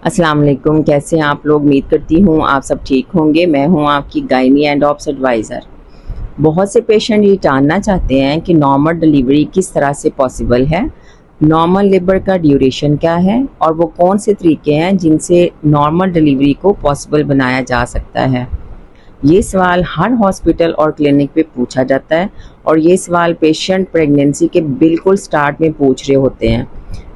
अस्सलाम वालेकुम। कैसे हैं आप लोग? उम्मीद करती हूँ आप सब ठीक होंगे। मैं हूँ आपकी गायनी एंड ऑप्स एडवाइज़र। बहुत से पेशेंट ये जानना चाहते हैं कि नॉर्मल डिलीवरी किस तरह से पॉसिबल है, नॉर्मल लेबर का ड्यूरेशन क्या है और वो कौन से तरीके हैं जिनसे नॉर्मल डिलीवरी को पॉसिबल बनाया जा सकता है। ये सवाल हर हॉस्पिटल और क्लिनिक पे पूछा जाता है और ये सवाल पेशेंट प्रेगनेंसी के बिल्कुल स्टार्ट में पूछ रहे होते हैं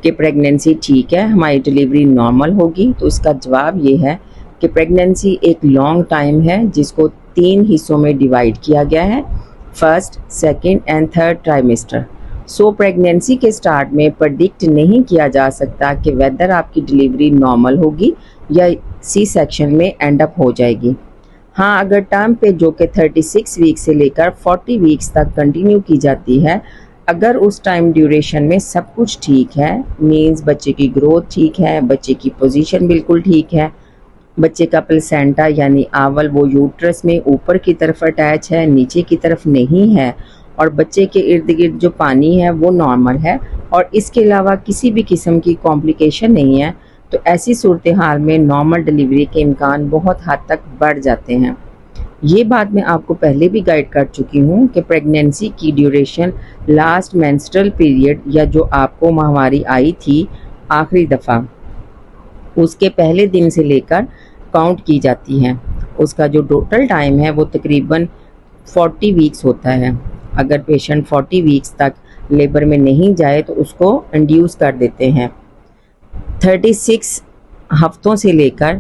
कि प्रेगनेंसी ठीक है, हमारी डिलीवरी नॉर्मल होगी। तो इसका जवाब ये है कि प्रेगनेंसी एक लॉन्ग टाइम है जिसको 3 हिस्सों में डिवाइड किया गया है, first, second and third trimester. So pregnancy के स्टार्ट में प्रेडिक्ट नहीं किया जा सकता कि वेदर आपकी डिलीवरी नॉर्मल होगी या सी सेक्शन में एंड अप हो जाएगी। हाँ, अगर टर्म पे जो कि 36 वीक से लेकर 40 वीक्स तक कंटिन्यू की जाती है, अगर उस टाइम ड्यूरेशन में सब कुछ ठीक है, मीन्स बच्चे की ग्रोथ ठीक है, बच्चे की पोजीशन बिल्कुल ठीक है, बच्चे का प्लेसेंटा यानी आंवल वो यूट्रस में ऊपर की तरफ अटैच है, नीचे की तरफ नहीं है, और बच्चे के इर्द गिर्द जो पानी है वो नॉर्मल है और इसके अलावा किसी भी किस्म की कॉम्प्लिकेशन नहीं है, तो ऐसी सूरत हाल में नॉर्मल डिलीवरी के इम्कान बहुत हद तक बढ़ जाते हैं। ये बात मैं आपको पहले भी गाइड कर चुकी हूँ कि प्रेगनेंसी की ड्यूरेशन लास्ट मेंस्ट्रुअल पीरियड या जो आपको माहवारी आई थी आखिरी दफ़ा, उसके पहले दिन से लेकर काउंट की जाती है। उसका जो टोटल टाइम है वो तकरीबन 40 वीक्स होता है। अगर पेशेंट 40 वीक्स तक लेबर में नहीं जाए तो उसको इंड्यूस कर देते हैं। 36 हफ्तों से लेकर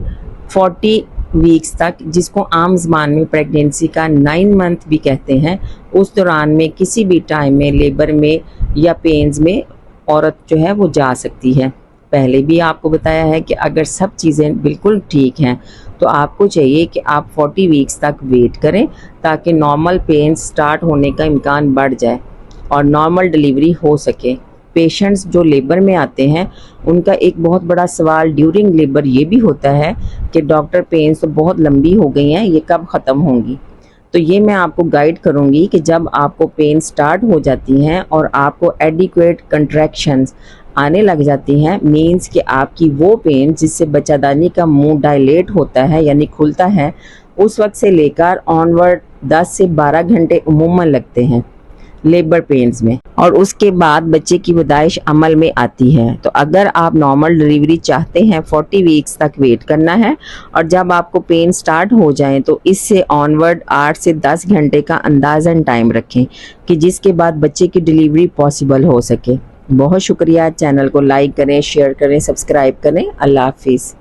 40 वीक्स तक, जिसको आम ज़बान में प्रेगनेंसी का 9 मंथ भी कहते हैं, उस दौरान में किसी भी टाइम में लेबर में या पेन्स में औरत जो है वो जा सकती है। पहले भी आपको बताया है कि अगर सब चीज़ें बिल्कुल ठीक हैं तो आपको चाहिए कि आप 40 वीक्स तक वेट करें ताकि नॉर्मल पेन्स स्टार्ट होने का इम्कान बढ़ जाए और नॉर्मल डिलीवरी हो सके। पेशेंट्स जो लेबर में आते हैं उनका एक बहुत बड़ा सवाल ड्यूरिंग लेबर ये भी होता है कि डॉक्टर पेन्स तो बहुत लंबी हो गई हैं, ये कब ख़त्म होंगी। तो ये मैं आपको गाइड करूँगी कि जब आपको पेन स्टार्ट हो जाती हैं और आपको एडिक्वेट कंट्रैक्शंस आने लग जाती हैं, मीन्स कि आपकी वो पेन जिससे बच्चादानी का मुंह डायलेट होता है यानी खुलता है, उस वक्त से लेकर ऑनवर्ड 10 से 12 घंटे उमूमन लगते हैं लेबर पेन्स में, और उसके बाद बच्चे की पैदाइश अमल में आती है। तो अगर आप नॉर्मल डिलीवरी चाहते हैं 40 वीक्स तक वेट करना है और जब आपको पेन स्टार्ट हो जाए तो इससे ऑनवर्ड 8 से 10 घंटे का अंदाज़न टाइम रखें कि जिसके बाद बच्चे की डिलीवरी पॉसिबल हो सके। बहुत शुक्रिया। चैनल को लाइक करें, शेयर करें, सब्सक्राइब करें। अल्लाह हाफिज़।